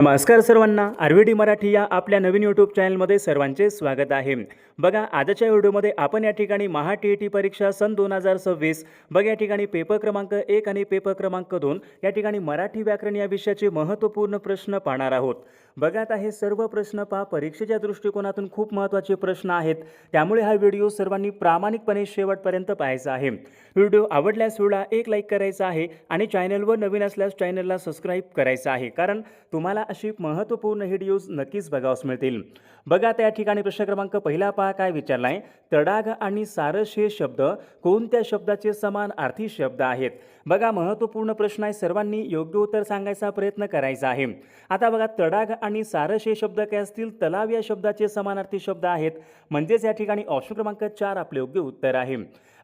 नमस्कार सर्वांना, आरवीडी मराठी या आपल्या नवीन यूट्यूब चॅनलमध्ये सर्वांचे स्वागत आहे. बघा, आजच्या व्हिडिओमध्ये आपण या ठिकाणी महा टी परीक्षा सन 2026 बघा या ठिकाणी पेपर क्रमांक 1 आणि पेपर क्रमांक 2 या ठिकाणी मराठी व्याकरण या विषयाचे महत्त्वपूर्ण प्रश्न पाहणार आहोत. बघा, आता हे सर्व प्रश्न परीक्षेच्या दृष्टिकोनातून खूप महत्त्वाचे प्रश्न आहेत, त्यामुळे हा व्हिडिओ सर्वांनी प्रामाणिकपणे शेवटपर्यंत पाहायचा आहे. व्हिडिओ आवडल्यास व्हिडिओला एक लाईक करायचा आहे आणि चॅनलवर नवीन असल्यास चॅनलला सबस्क्राईब करायचं आहे, कारण तुम्हाला अशी महत्त्वपूर्ण व्हिडिओज नक्कीच बघावयास मिळतील. बघा, त्या ठिकाणी प्रश्न क्रमांक पहिला पहा काय विचारला आहे. तडाग आणि सारस हे शब्द कोणत्या शब्दाचे समानार्थी शब्द आहेत? बघा, महत्त्वपूर्ण प्रश्न आहे, सर्वांनी योग्य उत्तर सांगायचा प्रयत्न करायचा आहे. आता बघा, तडाग आणि सारस हे शब्द काय असतील? तलाव या शब्दाचे समानार्थी शब्द आहेत, म्हणजेच या ठिकाणी ऑप्शन क्रमांक 4 आपले योग्य उत्तर आहे.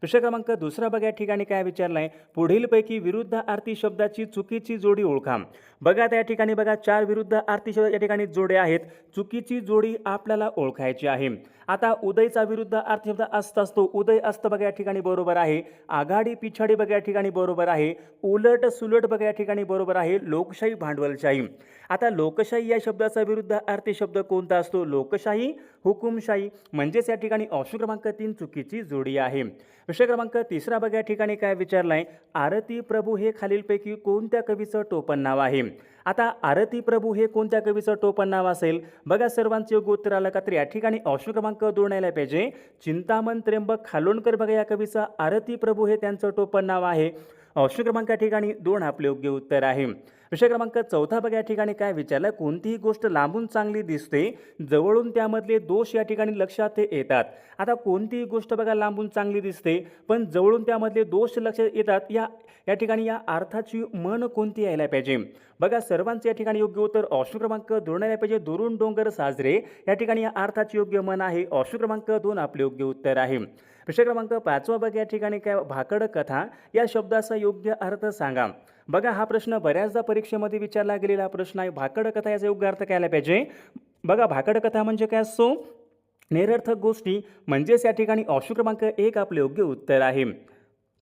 प्रश्न क्रमांक दुसरा बघा, या ठिकाणी काय विचारलं आहे. पुढीलपैकी विरुद्धार्थी शब्दाची चुकीची जोडी ओळखा. बघा, त्या ठिकाणी बघा 4 विरुद्धार्थी शब्द या ठिकाणी जोडे आहेत. चुकीची जोडी आपल्याला ओळखायची आहे. आता उदयचा विरुद्धार्थी शब्द अस्त असतो, उदय अस्त बघा या ठिकाणी बरोबर आहे. आघाडी पिछाडी बघा या ठिकाणी बरोबर आहे. उलट सुलट बघा या ठिकाणी बरोबर आहे. लोकशाही भांडवलशाही. आता लोकशाही या शब्दाचा विरुद्धार्थी शब्द कोणता असतो? लोकशाही हुकुमशाही, म्हणजेच या ठिकाणी ऑप्शन क्रमांक 3 चुकीची जोडी आहे. प्रश्न क्रमांक तिसरा बघा, या ठिकाणी काय विचारलं आहे. आरती प्रभू हे खालीलपैकी कोणत्या कवीचं टोपण नाव आहे? आता आरती प्रभू हे कोणत्या कवीचं टोपण नाव असेल? बघा, सर्वांचे योग्य उत्तर आलं का? तर या ठिकाणी ऑप्शन क्रमांक 2 यायला पाहिजे. चिंतामण त्र्यंबक खालोणकर बघा या कवीचं आरती प्रभू हे त्यांचं टोपण नाव आहे. ऑप्शन क्रमांक या ठिकाणी 2 आपले योग्य उत्तर आहे. प्रश्न क्रमांक चौथा बघा, या ठिकाणी काय विचारलं. कोणतीही गोष्ट लांबून चांगली दिसते, जवळून त्यामधले दोष या ठिकाणी लक्षात येतात. आता कोणतीही गोष्ट बघा लांबून चांगली दिसते, पण जवळून त्यामधले दोष लक्षात येतात, या ठिकाणी या अर्थाची मन कोणती यायला पाहिजे? बघा, सर्वांचे या ठिकाणी योग्य उत्तर ऑप्शन क्रमांक 2 यायला पाहिजे. दुरून डोंगर साजरे या ठिकाणी या अर्थाची योग्य मन आहे. ऑप्शन क्रमांक 2 आपले योग्य उत्तर आहे. प्रश्न क्रमांक 5 बघा, या ठिकाणी काय. भाकड कथा या शब्दाचा योग्य अर्थ सांगा. बघा, हा प्रश्न बऱ्याचदा परीक्षेमध्ये विचारला गेलेला प्रश्न आहे. भाकड कथा याचा योग्य अर्थ काय यायला पाहिजे? बघा, भाकड कथा म्हणजे काय असतो? निरर्थक गोष्टी, म्हणजेच या ठिकाणी ऑप्शन क्रमांक 1 आपले योग्य उत्तर आहे.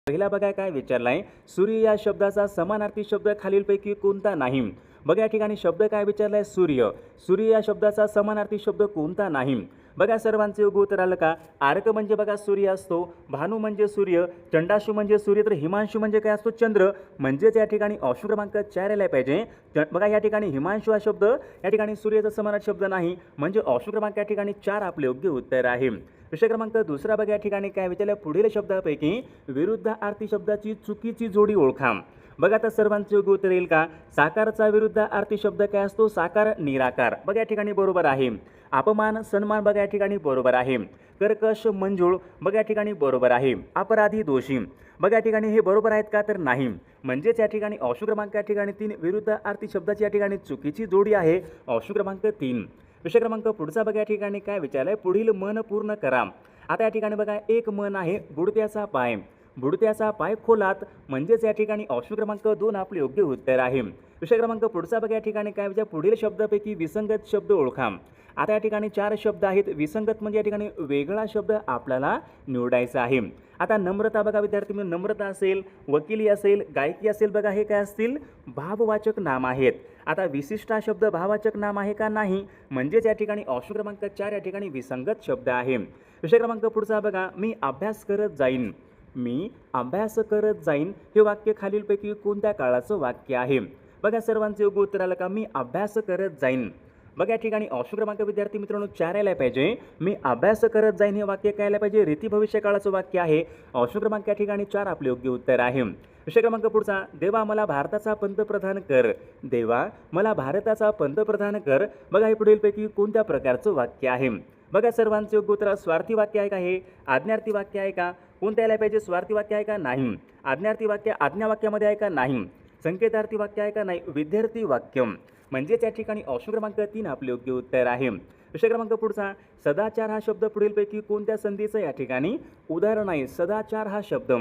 पहिला बघा काय विचारला आहे. सूर्य या शब्दाचा समानार्थी शब्द खालीलपैकी कोणता नाही? बघा, या ठिकाणी शब्द काय विचारला आहे. सूर्य. सूर्य या शब्दाचा समानार्थी शब्द कोणता नाही? बघा, सर्वांचे योग्य उत्तर आलं का? आर्क म्हणजे बघा सूर्य असतो, भानू म्हणजे सूर्य, चंडाशू म्हणजे सूर्य, तर हिमांशू म्हणजे काय असतो? चंद्र, म्हणजेच या ठिकाणी ऑप्शन क्रमांक 4 यायला पाहिजे. बघा, या ठिकाणी हिमांशू हा शब्द या ठिकाणी सूर्याचा समानार्थी शब्द नाही, म्हणजे ऑप्शन क्रमांक या ठिकाणी 4 आपले योग्य उत्तर आहे. प्रश्न क्रमांक दुसरा बघा, या ठिकाणी काय विचारलं. पुढील शब्दापैकी विरुद्धार्थी शब्दाची चुकीची जोडी ओळखा. बघा, आता सर्वांचे योग्य उत्तर येईल का? साकारचा विरुद्धार्थी शब्द काय असतो? साकार निराकार बघा या ठिकाणी बरोबर आहे. अपमान सन्मान बघा या ठिकाणी बरोबर आहे. कर्कश मंजूळ बघा या ठिकाणी बरोबर आहे. अपराधी दोषी बघा या ठिकाणी हे बरोबर आहेत का? तर नाही, म्हणजेच या ठिकाणी ऑप्शन क्रमांक या ठिकाणी 3 विरुद्धार्थी शब्दाची या ठिकाणी चुकीची जोडी आहे. ऑप्शन क्रमांक 3. प्रश्न क्रमांक पुढचा बघा, या ठिकाणी काय विचारलंय. पुढील मन पूर्ण करा. आता या ठिकाणी बघा एक मन आहे. बुडत्याचा पाय. बुडत्याचा पाय खोलात, म्हणजेच या ठिकाणी ऑप्शन क्रमांक 2 आपले योग्य उत्तर आहे. प्रश्न क्रमांक पुढचा बघा, या ठिकाणी काय विचार. पुढील शब्दापैकी विसंगत शब्द ओळखा. आता या ठिकाणी 4 शब्द आहेत. विसंगत म्हणजे या ठिकाणी वेगळा शब्द आपल्याला निवडायचा आहे. आता नम्रता बघा विद्यार्थी मित्र, नम्रता असेल, वकिली असेल, गायकी असेल, बघा हे काय असतील? भाववाचक नाम आहेत. आता विशिष्ट हा शब्द भाववाचक नाम आहे का? नाही, म्हणजेच या ठिकाणी ऑप्शन क्रमांक 4 या ठिकाणी विसंगत शब्द आहे. प्रश्न क्रमांक पुढचा बघा. मी अभ्यास करत जाईन. मी अभ्यास करत जाईन हे वाक्य खालीलपैकी कोणत्या काळाचं वाक्य आहे? बघा, सर्वांचे योग्य उत्तर आलं का? मी अभ्यास करत जाईन. बघा, या ठिकाणी ऑप्शन क्रमांक विद्यार्थी मित्रांनो 4 यायला पाहिजे. मी अभ्यास करत जाईन हे वाक्य काय यायला पाहिजे? रीती भविष्य काळाचं वाक्य आहे. ऑप्शन क्रमांक या ठिकाणी 4 आपले योग्य उत्तर आहे. प्रश्न क्रमांक पुढचा. देवा मला भारताचा पंतप्रधान कर. देवा मला भारताचा पंतप्रधान कर बघा, हे पुढीलपैकी कोणत्या प्रकारचं वाक्य आहे? बघा, सर्वांचे योग्य उत्तर. स्वार्थी वाक्य आहे का? हे आज्ञार्थी वाक्य आहे का? कोणत्या यायला पाहिजे? स्वार्थी वाक्य आहे का? नाही. आज्ञार्थी वाक्य आज्ञा वाक्यामध्ये आहे का? नाही. संकेतार्थी वाक्य आहे का? नाही. विद्यार्थी वाक्य, म्हणजेच या ठिकाणी ऑप्शन क्रमांक 3 आपले योग्य उत्तर आहे. प्रश्न क्रमांक पुढचा. सदाचार हा शब्द पुढीलपैकी कोणत्या संधीचं या ठिकाणी उदाहरण आहे? सदाचार हा शब्द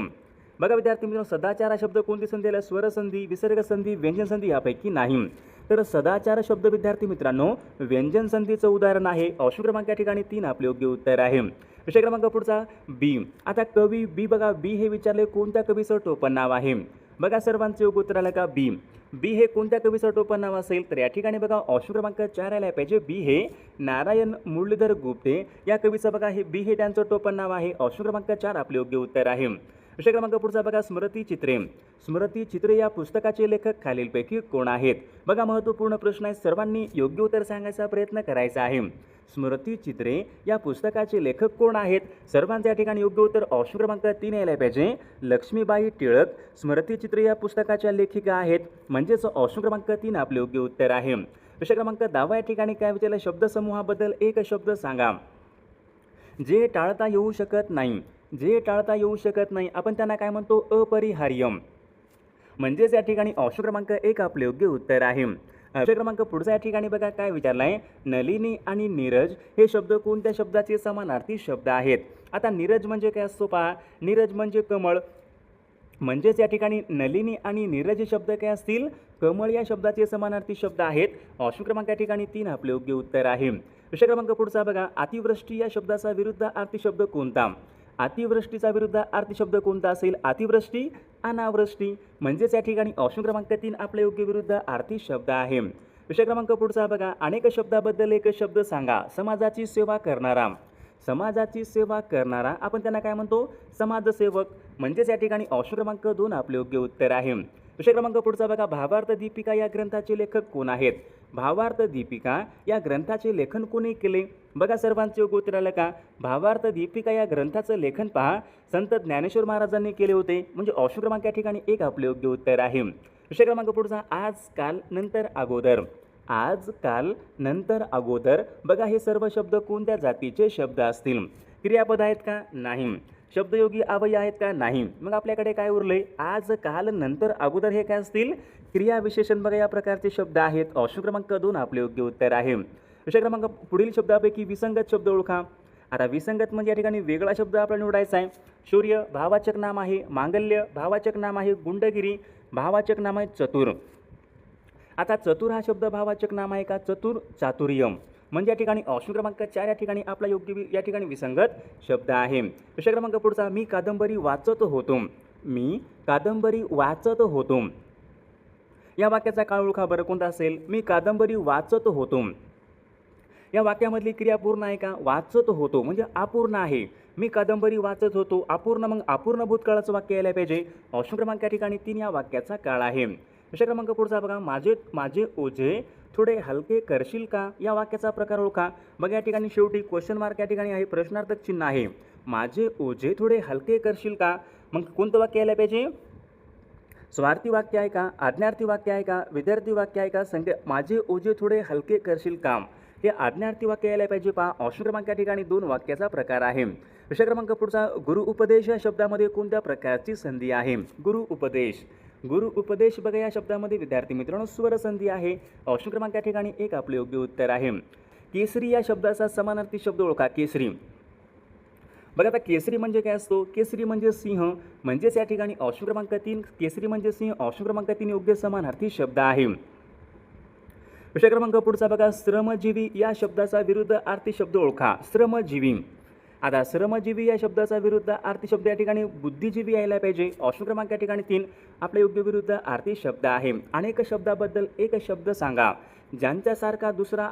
बघा विद्यार्थी मित्रांनो, सदाचार हा शब्द कोणती संधी आहे? स्वरसंधी, विसर्ग संधी, व्यंजन संधी यापैकी नाही. तर सदाचार शब्द विद्यार्थी मित्रांनो व्यंजन संधीचं उदाहरण आहे. ऑप्शन क्रमांक या ठिकाणी 3 आपले योग्य उत्तर आहे. विषय क्रमांक पुढचा बी. आता कवी बी बघा, बी हे विचारले कोणत्या कवीचं टोपण नाव आहे? बघा सर्वांचे योग्य उत्तर आलं का? बी. बी हे कोणत्या कवीचं टोपण नाव असेल? तर या ठिकाणी बघा ऑप्शन क्रमांक 4 आला पाहिजे. बी हे नारायण मुरलीधर गुप्ते या कवीचं बघा हे बी हे त्यांचं टोपण नाव आहे. ऑप्शन क्रमांक 4 आपले योग्य उत्तर आहे. विषय क्रमांक पुढचा बघा स्मृती चित्रे. स्मृती चित्रे या पुस्तकाचे लेखक खालीलपैकी कोण आहेत? बघा महत्त्वपूर्ण प्रश्न आहे, सर्वांनी योग्य उत्तर सांगायचा प्रयत्न करायचा आहे. स्मृती चित्रे या पुस्तकाचे लेखक कोण आहेत? सर्वांच्या ठिकाणी योग्य उत्तर ऑप्शन क्रमांक 3 यायला पाहिजे. लक्ष्मीबाई टिळक स्मृती चित्रे या पुस्तकाच्या लेखिका आहेत, म्हणजेच ऑप्शन क्रमांक 3 आपले योग्य उत्तर आहे. विषय क्रमांक 10 या ठिकाणी काय विचारलं? शब्दसमूहाबद्दल एक शब्द सांगा. जे टाळता येऊ शकत नाही. जे टाळता येऊ शकत नाही आपण त्यांना काय म्हणतो? अपरिहार्य. म्हणजेच या ठिकाणी ऑप्शन क्रमांक 1 आपले योग्य उत्तर आहे. विषय क्रमांक पुढचा या ठिकाणी बघा काय विचारलाय? नलिनी आणि नीरज हे शब्द कोणत्या शब्दाचे समानार्थी शब्द आहेत? आता नीरज म्हणजे काय असतो पहा, नीरज म्हणजे कमळ, म्हणजेच या ठिकाणी नलिनी आणि नीरज हे शब्द काय असतील? कमळ या शब्दाचे समानार्थी शब्द आहेत. ऑप्शन क्रमांक या ठिकाणी 3 आपले योग्य उत्तर आहे. विषय क्रमांक पुढचा बघा अतिवृष्टी या शब्दाचा विरुद्धार्थी शब्द कोणता? अतिवृष्टीचा विरुद्धार्थी शब्द कोणता असेल? अतिवृष्टी, अनावृष्टी, म्हणजेच या ठिकाणी ऑप्शन क्रमांक 3 आपले योग्य विरुद्धार्थी शब्द आहे. विषय क्रमांक पुढचा बघा अनेक शब्दाबद्दल एक शब्द सांगा. समाजाची सेवा करणारा. समाजाची सेवा करणारा आपण त्यांना काय म्हणतो? समाजसेवक, म्हणजेच या ठिकाणी ऑप्शन क्रमांक 2 आपले योग्य उत्तर आहे. विषय क्रमांक पुढचा बघा भावार्थ दीपिका या ग्रंथाचे लेखक कोण आहेत? भावार्थ दीपिका या ग्रंथाचे लेखन कोणी केले? बघा सर्वांचे योग्य उत्तर आलं का? भावार्थ दीपिका या ग्रंथाचं लेखन पहा संत ज्ञानेश्वर महाराजांनी केले होते, म्हणजे ऑप्शन क्रमांक या ठिकाणी 1 आपले योग्य उत्तर आहे. विषय क्रमांक पुढचा आज, काल, नंतर, अगोदर. आज, काल, नंतर, अगोदर बघा हे सर्व शब्द कोणत्या जातीचे शब्द असतील? क्रियापद आहेत का? नाही. शब्दयोगी अव्यय आहेत का? नाही. मग आपल्याकडे काय उरले? आज, काल, नंतर, अगोदर हे काय असतील? क्रियाविशेषण बघा या प्रकारचे शब्द आहेत. ऑप्शन क्रमांक 2 आपले योग्य उत्तर आहे. विषय क्रमांक पुढील शब्दापैकी विसंगत शब्द ओळखा. आता विसंगत म्हणजे या ठिकाणी वेगळा शब्द आपल्याला निवडायचा आहे. शौर्य भावाचक नाम आहे. मांगल्य भावाचक नाम आहे. गुंडगिरी भावाचक नाम आहे. चतुर. आता चतुर हा शब्द भावाचक नाम आहे का? चतुर, चातुर्य, म्हणजे या ठिकाणी ऑप्शन क्रमांक 4 या ठिकाणी आपला योग्य या ठिकाणी विसंगत शब्द आहे. विषय क्रमांक पुढचा मी कादंबरी वाचत होतो. मी कादंबरी वाचत होतो या वाक्याचा काळ ओळखा बरं कोणता असेल? मी कादंबरी वाचत होतो या वाक्यामधली क्रिया पूर्ण आहे का? वाचत होतो म्हणजे अपूर्ण आहे. मी कादंबरी वाचत होतो अपूर्ण, मग अपूर्ण भूतकाळाचं वाक्य यायला पाहिजे. ऑप्शन क्रमांक या ठिकाणी 3 या वाक्याचा काळ आहे. विषय क्रमांक पुढचा बघा माझे ओझे थोडे हलके करशील का या वाक्याचा प्रकार ओळखा. बघा या ठिकाणी शेवटी क्वेश्चन मार्क या ठिकाणी आहे, प्रश्नार्थक चिन्ह आहे. माझे ओझे थोडे हलके करशील का, मग कोणतं वाक्य यायला पाहिजे? स्वार्थी वाक्य आहे का? आज्ञार्थी वाक्य आहे का? विद्यार्थी वाक्य आहे का? माझे ओझे थोडे हलके करशील का हे आज्ञार्थी वाक्य यायला पाहिजे. पहा ऑप्शन क्रमांक या ठिकाणी 2 वाक्याचा प्रकार आहे. विषय क्रमांक पुढचा गुरु उपदेश या शब्दामध्ये कोणत्या प्रकारची संधी आहे? गुरु उपदेश. गुरु उपदेश बघा या शब्दामध्ये विद्यार्थी मित्रांनो स्वर संधी आहे. ऑप्शन क्रमांक या ठिकाणी 1 आपले योग्य उत्तर आहे. केसरी या शब्दाचा समानार्थी शब्द ओळखा. केसरी. बघा आता केसरी म्हणजे काय असतो? केसरी म्हणजे सिंह, म्हणजेच या ठिकाणी ऑप्शन क्रमांक 3 केसरी म्हणजे सिंह ऑप्शन क्रमांक 3 योग्य समानार्थी शब्द आहे. विषय क्रमांक पुढचा बघा श्रमजीवी या शब्दाचा विरुद्धार्थी शब्द ओळखा. श्रमजीवी. आता श्रमजीवी या शब्दाचा विरुद्धार्थी शब्द या ठिकाणी बुद्धिजीवी यायला पाहिजे. ऑप्शन क्रमांक या ठिकाणी 3 आपला योग्य विरुद्धार्थी शब्द आहे. अनेक शब्दाबद्दल एक शब्द सांगा. ज्यांच्यासारखा दुसरा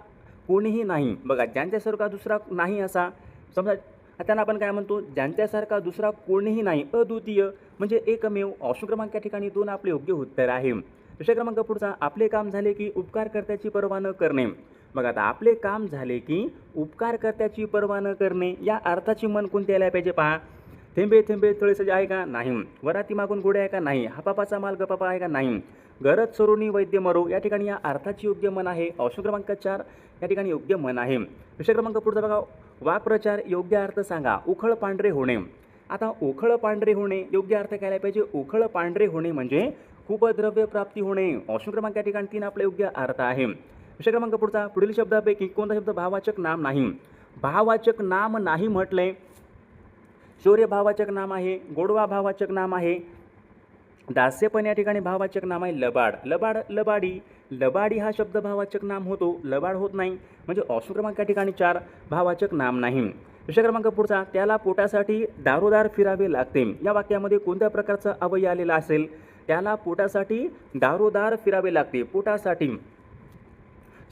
कोणीही नाही. बघा ज्यांच्यासारखा दुसरा नाही असा समजा त्यांना आपण काय म्हणतो? ज्यांच्यासारखा दुसरा कोणीही नाही, अद्वितीय म्हणजे एकमेव. ऑप्शन क्रमांक या ठिकाणी 2 आपले योग्य उत्तर आहे. विषय क्रमांक पुढचा आपले काम झाले की उपकारकर्त्याची पर्वा न करणे. बघा आता आपले काम झाले की उपकारकर्त्याची पर्वा न करणे या अर्थाची मन कोणती यायला पाहिजे? पहा थेंबे थेंबे तळे सजे आहे का? नाही. वराती मागून गोडे आहे का? नाही. हापापाचा माल गपापा आहे का? नाही. गरज सरोनी वैद्य मरो या ठिकाणी या अर्थाची योग्य मन आहे. ऑप्शन क्रमांक 4 या ठिकाणी योग्य मन आहे. विषय क्रमांक पुढचा बघा वाक्प्रचार योग्य अर्थ सांगा. उखळ पांढरे होणे. आता उखळ पांढरे होणे योग्य अर्थ काय पाहिजे? उखळ पांढरे होणे म्हणजे खूप द्रव्य प्राप्ती होणे. ऑप्शन क्रमांक या ठिकाणी 3 आपला योग्य अर्थ आहे. विषय क्रमांक पुढचा पुढील शब्दापैकी कोणता शब्द भाववाचक नाम नाही? भाववाचक नाम नाही म्हटले. शौर्य भाववाचक नाम आहे. गोडवा भाववाचक नाम आहे. दास्यपण या ठिकाणी भाववाचक नाम आहे. लबाड. लबाड लबाडी. लबाडी हा शब्द भाववाचक नाम होतो, लबाड होत नाही, म्हणजे ऑप्शन क्रमांक या ठिकाणी 4 भाववाचक नाम नाही. विषय क्रमांक पुढचा त्याला पोटासाठी दारोदार फिरावे लागते या वाक्यामध्ये कोणत्या प्रकारचा अव्यय आलेला असेल? त्याला पोटासाठी दारोदार फिरावे लागते, पोटासाठी.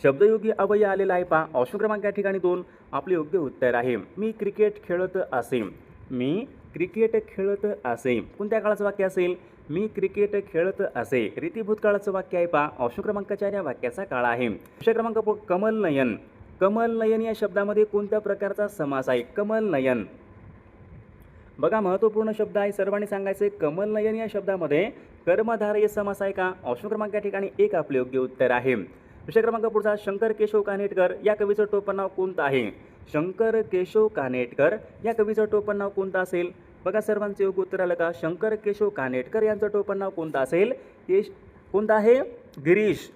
शब्दयोगी अव्यय आलेला आहे पहा. ऑप्शन क्रमांक या ठिकाणी 2 आपले योग्य उत्तर आहे. मी क्रिकेट खेळत असे. मी क्रिकेट खेळत असे. कोणत्या काळाचं वाक्य असेल? मी क्रिकेट खेळत असे. रीती भूतकाळाचं वाक्य आहे पहा. ऑप्शन क्रमांक 4 या वाक्याचा काळ आहे. विषय क्रमांक कमलनयन. कमलनयन या शब्दामध्ये कोणत्या प्रकारचा समास आहे? कमलनयन. बघा महत्त्वपूर्ण शब्द आहे, सर्वांनी सांगायचे. कमलनयन या शब्दामध्ये कर्मधारय समास आहे का? ऑप्शन क्रमांक या ठिकाणी 1 आपले योग्य उत्तर आहे. विषय क्रमांक पुढचा शंकर केशव कानेटकर या कवीचं टोपण नाव कोणतं आहे? शंकर केशव कानेटकर या कवीचं टोपण नाव कोणतं असेल? बघा सर्वांचे योग्य उत्तर आलं का? शंकर केशव कानेटकर यांचं टोपण नाव कोणतं असेल? कोणतं आहे? गिरीश.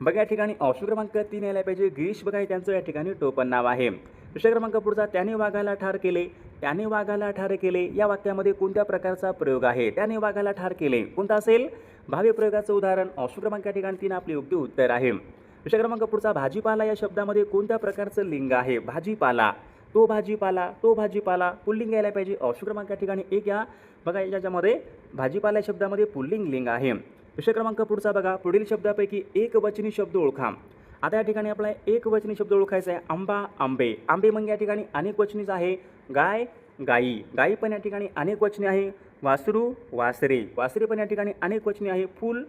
बघा या ठिकाणी ऑप्शन क्रमांक 3 यायला पाहिजे. गिरीश बघा हे त्यांचं या ठिकाणी टोपण नाव आहे. विषय क्रमांक पुढचा त्याने वाघाला ठार केले. त्याने वाघाला ठार केले या वाक्यामध्ये कोणत्या प्रकारचा प्रयोग आहे? त्याने वाघाला ठार केले कोणता असेल? भावी प्रयोगाचं उदाहरण. ऑप्शन क्रमांक या ठिकाणी 3 आपले योग्य उत्तर आहे. विषय क्रमांक पुढचा भाजीपाला या शब्दामध्ये कोणत्या प्रकारचं लिंग आहे? भाजीपाला. तो भाजीपाला. तो भाजीपाला पुल्लिंग यायला पाहिजे. ऑप्शन क्रमांक या ठिकाणी 1 या बघा याच्यामध्ये भाजीपाला या शब्दामध्ये पुल्लिंग लिंग आहे. विषय क्रमांक पुढचा बघा पुढील शब्दापैकी एक वचनी शब्द ओळखा. आता या ठिकाणी आपल्याला एक वचनी शब्द ओळखायचा आहे. आंबा आंबे. आंबे मग या ठिकाणी अनेक वचनीच आहे. गाय गाई. गाई पण या ठिकाणी अनेक वचनी आहे. वासरू वासरे. वासरे पण या ठिकाणी अनेक वचनी आहे. फूल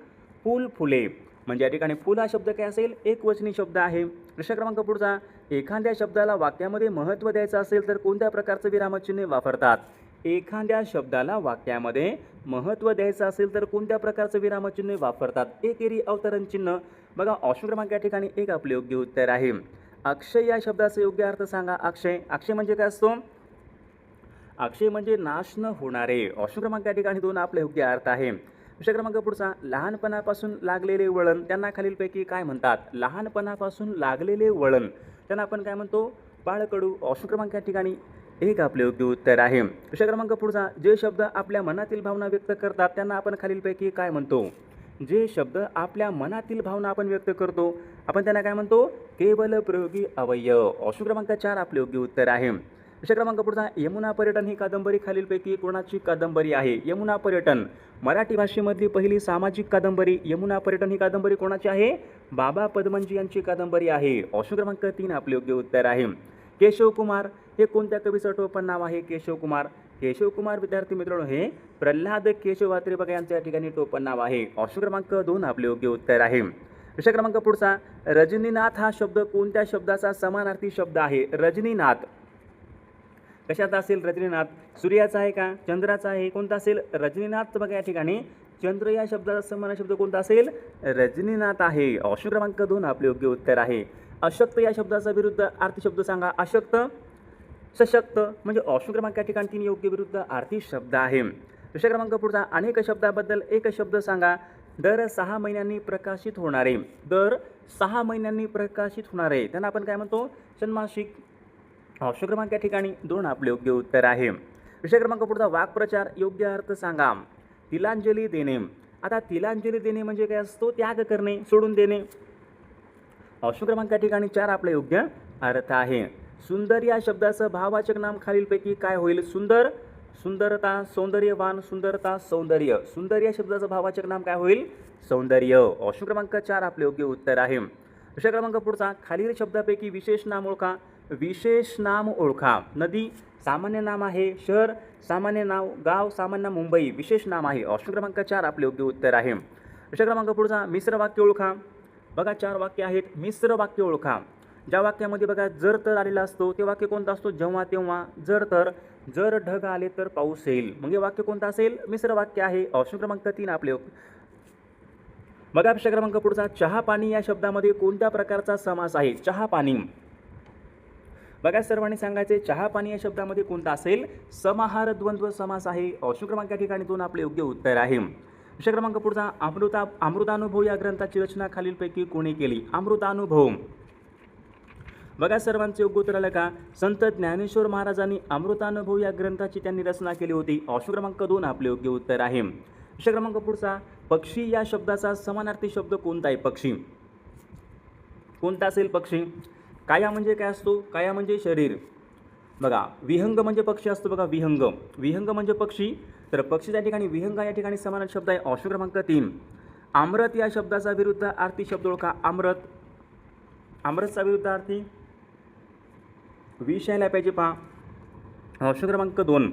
फूल फुले. म्हणजे या ठिकाणी फूल हा शब्द काय असेल? एक वचनी शब्द आहे. विषय क्रमांक पुढचा एखाद्या शब्दाला वाक्यामध्ये महत्त्व द्यायचं असेल तर कोणत्या प्रकारचं विरामचिन्ह वापरतात? एखाद्या शब्दाला वाक्यामध्ये महत्त्व द्यायचं असेल तर कोणत्या प्रकारचं विरामचिन्ह वापरतात? एकेरी अवतरण चिन्ह. बघा ऑप्शन क्रमांक या ठिकाणी 1 आपले योग्य उत्तर आहे. अक्षय या शब्दाचा योग्य अर्थ सांगा. अक्षय. अक्षय म्हणजे काय असतो? अक्षय म्हणजे नाश न होणारे. ऑप्शन क्रमांक या ठिकाणी 2 आपले योग्य अर्थ आहे. विषय क्रमांक पुढचा लहानपणापासून लागलेले वळण त्यांना खालीलपैकी काय म्हणतात? लहानपणापासून लागलेले वळण त्यांना आपण काय म्हणतो? बाळकडू. ऑप्शन क्रमांक या ठिकाणी 1 आपले योग्य उत्तर आहे. विषय क्रमांक पुढचा जे शब्द आपल्या मनातील भावना व्यक्त करतात त्यांना आपण खालीलपैकी काय म्हणतो? जे शब्द आपल्या मनातील भावना आपण व्यक्त करतो आपण त्यांना काय म्हणतो? केवल प्रयोगी अवयव. ऑप्शन क्रमांक 4 आपले योग्य उत्तर आहे. विषय क्रमांक पुढचा यमुना पर्यटन ही कादंबरी खालीलपैकी कोणाची कादंबरी आहे? यमुना पर्यटन मराठी भाषेमधली पहिली सामाजिक कादंबरी. यमुना पर्यटन ही कादंबरी कोणाची आहे? बाबा पदमनजी यांची कादंबरी आहे. ऑप्शन क्रमांक 3 आपले योग्य उत्तर आहे. केशव कुमार हे कोणत्या कवीचं टोपण नाव आहे? केशव कुमार. केशव कुमार विद्यार्थी मित्रांनो हे प्रल्हाद केशव वात्रे बघा यांच्या ठिकाणी टोपण नाव आहे. ऑप्शन क्रमांक 2 आपले योग्य उत्तर आहे. विषय क्रमांक पुढचा रजनीनाथ हा शब्द कोणत्या शब्दाचा समानार्थी शब्द आहे? रजनीनाथ कशाचा असेल? रजनीनाथ. सूर्याचा आहे का? चंद्राचा आहे? कोणता असेल? रजनीनाथ. बघा या ठिकाणी चंद्र या शब्दाचा समानार्थी शब्द कोणता असेल? रजनीनाथ आहे. ऑप्शन क्रमांक 2 आपले योग्य उत्तर आहे. अशक्त या शब्दाचा विरुद्ध अर्थी शब्द सांगा. अशक्त सशक्त म्हणजे ऑप्शन क्रमांक या ठिकाणी 3 योग्य विरुद्ध अर्थी शब्द आहे. विषय क्रमांक पुढचा अनेक शब्दाबद्दल एक शब्द सांगा. दर 6 महिन्यांनी प्रकाशित होणारे. दर 6 महिन्यांनी प्रकाशित होणारे त्यांना आपण काय म्हणतो? षण्मासिक. ऑप्शन क्रमांक या ठिकाणी 2 आपले योग्य उत्तर आहे. विषय क्रमांक पुढचा वाक्प्रचार योग्य अर्थ सांगा. तिलांजली देणे. आता तिलांजली देणे म्हणजे काय असतो? त्याग करणे, सोडून देणे. ऑप्शन क्रमांक या ठिकाणी 4 आपले योग्य अर्थ आहे. सुंदर या शब्दाचं भाववाचक नाम खालीलपैकी काय होईल? सुंदर सुंदरता. सौंदर्यवान सुंदरता सौंदर्य. सुंदर या शब्दाचं भाववाचक नाम काय होईल? सौंदर्य. ऑप्शन क्रमांक 4 आपले योग्य उत्तर आहे. विषय क्रमांक पुढचा खालील शब्दापैकी विशेष नाम ओळखा. विशेष नाम ओळखा. नदी सामान्य नाम आहे. शहर सामान्य नाव. गाव सामान्य मुंबई विशेष नाम आहे. ऑप्शन क्रमांक 4 आपले योग्य उत्तर आहे. विषय क्रमांक पुढचा मिश्र वाक्य ओळखा. बघा 4 वाक्य आहेत. मिश्र वाक्य ओळखा. ज्या वाक्यामध्ये बघा जर तर आलेला असतो ते वाक्य कोणतं असतो? जेव्हा तेव्हा. जर तर जर ढग आले तर पाऊस येईल. मग हे वाक्य कोणतं असेल? मिश्र वाक्य आहे. ऑप्शन क्रमांक 3 आपले. बघा विषय क्रमांक पुढचा चहा पाणी या शब्दामध्ये कोणत्या प्रकारचा समास आहे? चहा पाणी. बघा सर्वांनी सांगायचे चहा पाणी या शब्दामध्ये कोणता असेल? समाहार द्वंद्व समास आहे. ऑप्शन क्रमांक या ठिकाणी 2 आपले योग्य उत्तर आहे. विषय क्रमांक पुढचा अमृतानुभव या ग्रंथाची रचना खालीलपैकी कोणी केली? अमृतानुभव. बघा सर्वांचे योग्य उत्तर आलं का? संत ज्ञानेश्वर महाराजांनी अमृतानुभव या ग्रंथाची त्यांनी रचना केली होती. ऑप्शन क्रमांक 2 आपले योग्य उत्तर आहे. विषय क्रमांक पुढचा पक्षी या शब्दाचा समानार्थी शब्द कोणता आहे? पक्षी. कोणता असेल? पक्षी. काया म्हणजे काय असतो? काया म्हणजे शरीर. बघा विहंग म्हणजे पक्षी असतो. बघा विहंग. विहंग म्हणजे पक्षी. तर पक्षी या ठिकाणी विहंग या ठिकाणी समान शब्द आहे. ऑप्शन क्रमांक 3. आमरत या शब्दाचा विरुद्धार्थी शब्द ओळखा. आमरत, आमरतचा विरुद्धार्थी विष यायला पाहिजे पहा. ऑप्शन क्रमांक 2.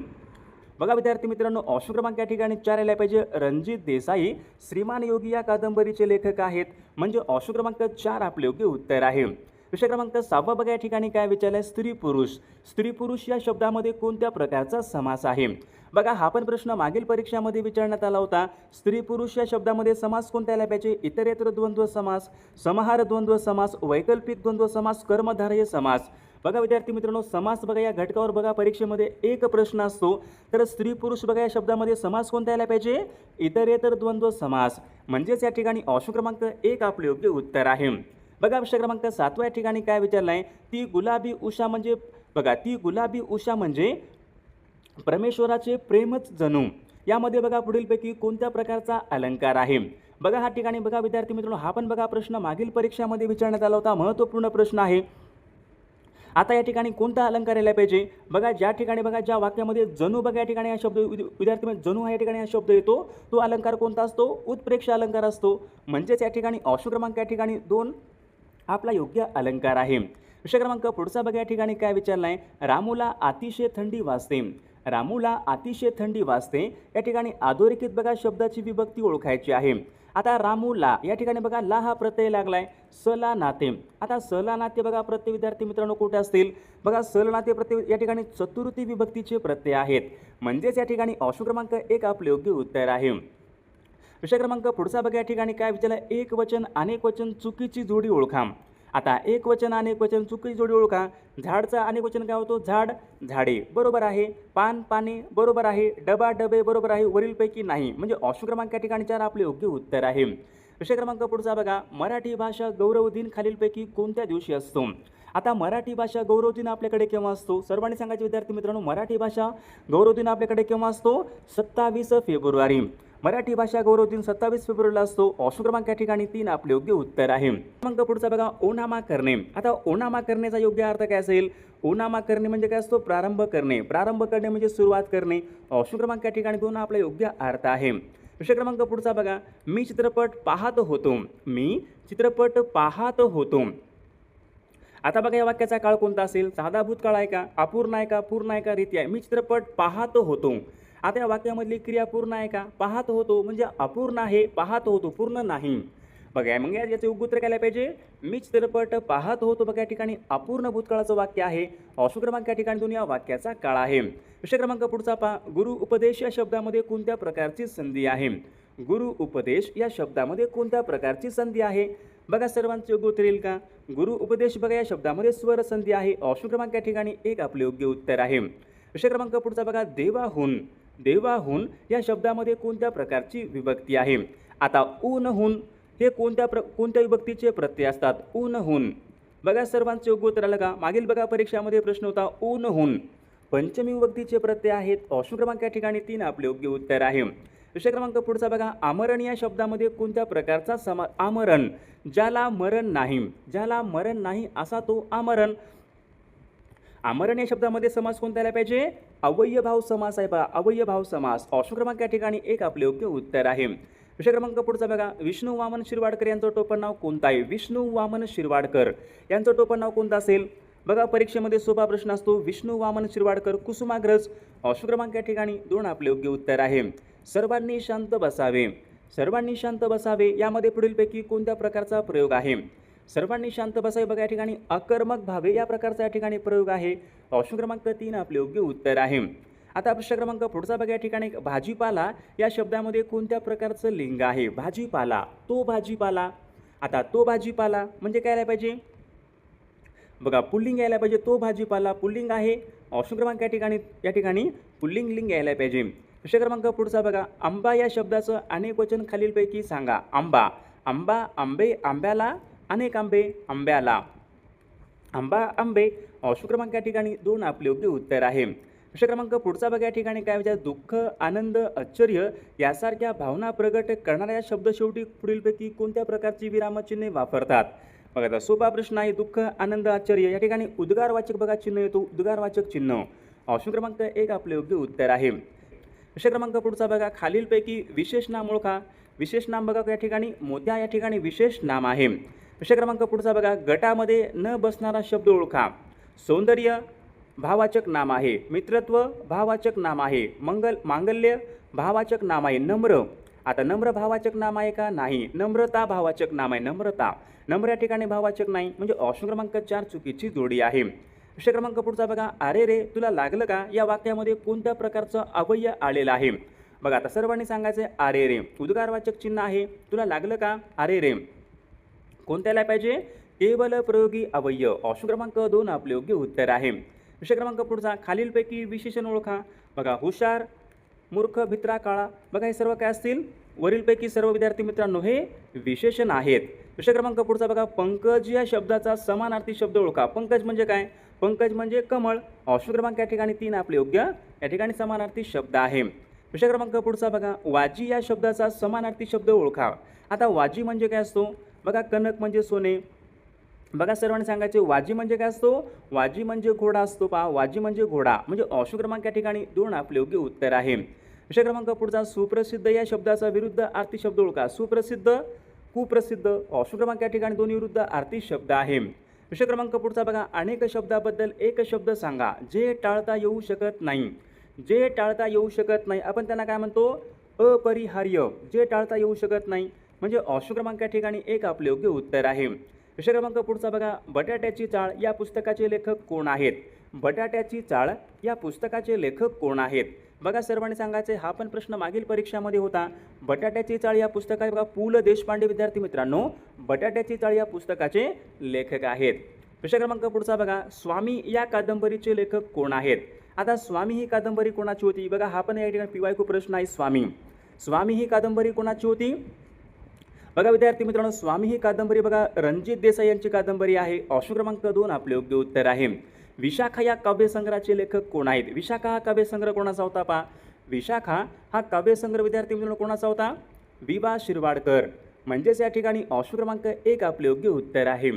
बघा विद्यार्थी मित्रांनो, ऑप्शन क्रमांक या ठिकाणी 4 यायला पाहिजे. रणजित देसाई श्रीमान योगी या कादंबरीचे लेखक आहेत. म्हणजे ऑप्शन क्रमांक 4 आपले योग्य उत्तर आहे. विषय क्रमांक 6 बघा या ठिकाणी काय विचारलंय. स्त्री पुरुष, स्त्री पुरुष या शब्दामध्ये कोणत्या प्रकारचा समास आहे. बघा हा पण प्रश्न मागील परीक्षामध्ये विचारण्यात आला होता. स्त्री पुरुष या शब्दामध्ये समास कोणता यायला पाहिजे. इतरेतर द्वंद्व समास, समाहार द्वंद्व समास, वैकल्पिक द्वंद्व समास, कर्मधारय समास. बघा विद्यार्थी मित्रांनो, समास बघा या घटकावर बघा परीक्षेमध्ये एक प्रश्न असतो. तर स्त्री पुरुष बघा या शब्दामध्ये समास कोणता यायला पाहिजे. इतरेतर द्वंद्व समास. म्हणजेच या ठिकाणी ऑप्शन क्रमांक 1 आपले योग्य उत्तर आहे. बघा विषय क्रमांक 7 या ठिकाणी काय विचारलं आहे. ती गुलाबी उषा म्हणजे बघा ती गुलाबी उषा म्हणजे परमेश्वराचे प्रेमच जणू. यामध्ये बघा पुढीलपैकी कोणत्या प्रकारचा अलंकार आहे. बघा हा ठिकाणी बघा विद्यार्थी मित्रांनो, हा पण बघा प्रश्न मागील परीक्षामध्ये विचारण्यात आला होता. महत्त्वपूर्ण प्रश्न आहे. आता या ठिकाणी कोणता अलंकार यायला पाहिजे. बघा ज्या ठिकाणी बघा ज्या वाक्यामध्ये जणू बघा या ठिकाणी हा शब्द विद्यार्थी जणू हा या ठिकाणी हा शब्द येतो, तो अलंकार कोणता असतो. उत्प्रेक्ष अलंकार असतो. म्हणजेच या ठिकाणी ऑप्शन क्रमांक या ठिकाणी 2 आपला योग्य अलंकार आहे. विषय क्रमांक पुढचा बघा या ठिकाणी काय विचारलं आहे. रामूला अतिशय थंडी वाजते. रामूला अतिशय थंडी वाजते या ठिकाणी अधोरेखित बघा शब्दाची विभक्ती ओळखायची आहे. आता रामूला या ठिकाणी बघा ला हा प्रत्यय लागलाय. सला नाते. आता सला नाते बघा प्रत्यय विद्यार्थी मित्रांनो कुठे असतील. बघा सल नाते प्रत्यय या ठिकाणी चतुर्थी विभक्तीचे प्रत्यय आहेत. म्हणजेच या ठिकाणी ऑप्शन क्रमांक 1 आपले योग्य उत्तर आहे. विषय क्रमांक पुढचा बघा या ठिकाणी काय विचारलं. एक वचन अनेक वचन चुकीची जोडी ओळखा. आता एक वचन अनेक वचन चुकीची जोडी ओळखा. झाडचा अनेक वचन काय होतो. झाड झाडे बरोबर आहे. पान पाने बरोबर आहे. डबा डबे बरोबर आहे. वरीलपैकी नाही. म्हणजे ऑप्शन क्रमांक या ठिकाणी 4 आपले योग्य उत्तर आहे. विषय क्रमांक पुढचा बघा. मराठी भाषा गौरव दिन खालीलपैकी कोणत्या दिवशी असतो. आता मराठी भाषा गौरव दिन आपल्याकडे केव्हा असतो. सर्वांनी सांगायचे विद्यार्थी मित्रांनो, मराठी भाषा गौरव दिन आपल्याकडे केव्हा असतो. 27 फेब्रुवारी. मराठी भाषा गौरव दिन 27 फेब्रुवारीला असतो. ऑप्शन क्रमांक या ठिकाणी 3 आपले योग्य उत्तर आहे. क्रमांक पुढचा बघा. ओनामा करणे. आता ओनामा करण्याचा योग्य अर्थ काय असेल. ओनामा करणे म्हणजे काय असतो. प्रारंभ करणे. प्रारंभ करणे म्हणजे सुरुवात करणे. ऑप्शन क्रमांक या ठिकाणी 2 आपला योग्य अर्थ आहे. विषय क्रमांक पुढचा बघा. मी चित्रपट पाहत होतो. मी चित्रपट पाहत होतो. आता बघा या वाक्याचा काळ कोणता असेल. साधा भूतकाळ आहे का, अपूर्ण आहे का, पूर्ण आहे का, रीती आहे. मी चित्रपट पाहत होतो. आता या वाक्यामधली क्रिया पूर्ण आहे का. पाहत होतो म्हणजे अपूर्ण आहे. पाहत होतो पूर्ण नाही. बघा मग याचे उत्तर काय पाहिजे. मी चित्रपट पाहत होतो बघा या ठिकाणी अपूर्ण भूतकाळाचं वाक्य आहे. ऑप्शन क्रमांक या ठिकाणी 2 या वाक्याचा काळ आहे. विषय क्रमांक पुढचा पहा. गुरु उपदेश या शब्दामध्ये कोणत्या प्रकारची संधी आहे. गुरु उपदेश या शब्दामध्ये कोणत्या प्रकारची संधी आहे. बघा सर्वांचे योग्य उत्तर येईल का. गुरु उपदेश बघा या शब्दामध्ये स्वर संधी आहे. ऑप्शन क्रमांक या ठिकाणी 1 आपले योग्य उत्तर आहे. विषय क्रमांक पुढचा बघा. देवाहून. देवाहून या शब्दामध्ये कोणत्या प्रकारची विभक्ती आहे. आता ऊनहून हे कोणत्या विभक्तीचे प्रत्यय असतात. ऊनहून बघा सर्वांचे योग्य उत्तर आलं का. मागील बघा परीक्षामध्ये प्रश्न होता. ऊनहून पंचमी विभक्तीचे प्रत्यय आहेत. ऑप्शन क्रमांक या ठिकाणी 3 आपले योग्य उत्तर आहे. विषय क्रमांक पुढचा बघा. आमरण या शब्दामध्ये कोणत्या प्रकारचा समास. आमरण ज्याला मरण नाही. ज्याला मरण नाही असा तो आमरण. आमरण या शब्दामध्ये समास कोणता आला पाहिजे. अवयभाव समास आहे पहा. अवयभाव समास. ऑप्शन क्रमांक या ठिकाणी 1 आपले योग्य उत्तर आहे. विषय क्रमांक पुढचा बघा. विष्णू वामन शिरवाडकर यांचं टोपण नाव कोणतं आहे. विष्णू वामन शिरवाडकर यांचं टोपण नाव कोणतं असेल. बघा परीक्षेमध्ये सोपा प्रश्न असतो. विष्णू वामन शिरवाडकर कुसुमाग्रज. ऑप्शन क्रमांक या ठिकाणी 2 आपले योग्य उत्तर आहे. सर्वांनी शांत बसावे. सर्वांनी शांत बसावे यामध्ये पुढीलपैकी कोणत्या प्रकारचा प्रयोग आहे. सर्वांनी शांत बसावे बघा या ठिकाणी अकर्मक भावे या प्रकारचा या ठिकाणी प्रयोग आहे. ऑप्शन क्रमांक 3 आपले योग्य उत्तर आहे. आता प्रश्न क्रमांक पुढचा बघा या ठिकाणी. भाजीपाला या शब्दामध्ये कोणत्या प्रकारचं लिंग आहे. भाजीपाला तो भाजीपाला. आता तो भाजीपाला म्हणजे काय यायला पाहिजे. बघा पुल्लिंग यायला पाहिजे. तो भाजीपाला पुल्लिंग आहे. ऑप्शन क्रमांक या ठिकाणी पुल्लिंग लिंग यायला पाहिजे. विषय क्रमांक पुढचा बघा. आंबा या शब्दाचं अनेक वचन खालीलपैकी सांगा. आंबा आंबा आंबे आंब्याला अनेक आंबे आंब्याला. आंबा आंबे. ऑप्शन क्रमांक या ठिकाणी 2 आपले योग्य उत्तर आहे. विषय क्रमांक पुढचा बघा या ठिकाणी काय विचार. दुःख आनंद आश्चर्य यासारख्या भावना प्रगट करणाऱ्या शब्द शेवटी पुढीलपैकी कोणत्या प्रकारची विरामचिन्हे वापरतात. बघा आता सोपा प्रश्न आहे. दुःख आनंद आश्चर्य या ठिकाणी उद्गारवाचक बघा चिन्ह येतो. उद्गारवाचक चिन्ह. ऑप्शन क्रमांक 1 आपले योग्य उत्तर आहे. प्रश्न क्रमांक पुढचा बघा, खालीलपैकी विशेष नाम ओळखा. विशेष नाम बघा या ठिकाणी मोत्या या ठिकाणी विशेष नाम आहे. प्रश्न क्रमांक पुढचा बघा, गटामध्ये न बसणारा शब्द ओळखा. सौंदर्य भाववाचक नाम आहे. मित्रत्व भाववाचक नाम आहे. मांगल्य भाववाचक नाम आहे. नम्र, आता नम्र भाववाचक नाम आहे का? नाही. नम्रता भाववाचक नाम आहे. नम्रता, नम्र या ठिकाणी भाववाचक नाही, म्हणजे ऑप्शन क्रमांक 4 चुकीची जोडी आहे. प्रश्न क्रमांक पुढचा बघा, अरे रे तुला लागलं का या वाक्यामध्ये कोणत्या प्रकारचं अव्यय आलेलं आहे? बघा आता सर्वांनी सांगायचं आहे अरे रे, उद्गारवाचक चिन्ह आहे. तुला लागलं का? अरे रे कोणत्याला पाहिजे? केवल प्रयोगी अव्यय. ऑप्शन क्रमांक 2 आपले योग्य उत्तर आहे. प्रश्न क्रमांक पुढचा, खालीलपैकी विशेषण ओळखा. बघा हुशार, मूर्ख, भित्रा, काळा, बघा हे सर्व काय असतील? वरीलपैकी सर्व विद्यार्थी मित्रांनो हे विशेषण आहेत. प्रश्न क्रमांक पुढचा बघा, पंकज या शब्दाचा समानार्थी शब्द ओळखा. पंकज म्हणजे काय? पंकज म्हणजे कमळ. ऑप्शन क्रमांक या ठिकाणी 3 आपले योग्य या ठिकाणी समानार्थी शब्द आहे. प्रश्न क्रमांक पुढचा बघा, वाजी या शब्दाचा समानार्थी शब्द ओळखा. आता वाजी म्हणजे काय असतो? बघा कनक म्हणजे सोने. बघा सर्वांनी सांगायचे वाजी म्हणजे काय असतो? वाजी म्हणजे घोडा असतो. पहा वाजी म्हणजे घोडा, म्हणजे ऑप्शन क्रमांक या ठिकाणी 2 आपले योग्य उत्तर आहे. प्रश्न क्रमांक पुढचा, सुप्रसिद्ध या शब्दाचा विरुद्ध अर्थी शब्द ओळखा. सुप्रसिद्ध, कुप्रसिद्ध, ऑप्शन क्रमांक या ठिकाणी 2 विरुद्ध अर्थी शब्द आहे. प्रश्न क्रमांक पुढचा बघा, अनेक शब्दाबद्दल एक शब्द सांगा जे टाळता येऊ शकत नाही. जे टाळता येऊ शकत नाही आपण त्यांना काय म्हणतो? अपरिहार्य. जे टाळता येऊ शकत नाही म्हणजे ऑप्शन क्रमांक या ठिकाणी 1 आपले योग्य उत्तर आहे. प्रश्न क्रमांक पुढचा बघा, बटाट्याची चाळ या पुस्तकाचे लेखक कोण आहेत? बटाट्याची चाळ या पुस्तकाचे लेखक कोण आहेत? बघा सर्वांनी सांगायचे, हा पण प्रश्न मागील परीक्षामध्ये होता. बटाट्याची चाळ या पुस्तकाचे बघा पु ल देशपांडे विद्यार्थी मित्रांनो बटाट्याची चाळ या पुस्तकाचे लेखक आहेत. प्रश्न क्रमांक पुढचा बघा, स्वामी या कादंबरीचे लेखक कोण आहेत? आता स्वामी ही कादंबरी कोणाची होती? बघा हा पण या ठिकाणी PYQ प्रश्न आहे. स्वामी ही कादंबरी कोणाची होती? बघा विद्यार्थी मित्रांनो, स्वामी ही कादंबरी बघा रणजित देसाई यांची कादंबरी आहे. ऑप्शन क्रमांक 2 आपले योग्य उत्तर आहे. विशाखा या काव्यसंग्रहाचे लेखक कोण आहेत? विशाखा हा काव्यसंग्रह कोणाचा होता? पहा विशाखा हा काव्यसंग्रह विद्यार्थी मित्रांनो कोणाचा होता? वि. वा. शिरवाडकर. म्हणजेच या ठिकाणी ऑप्शन क्रमांक 1 आपले योग्य उत्तर आहे.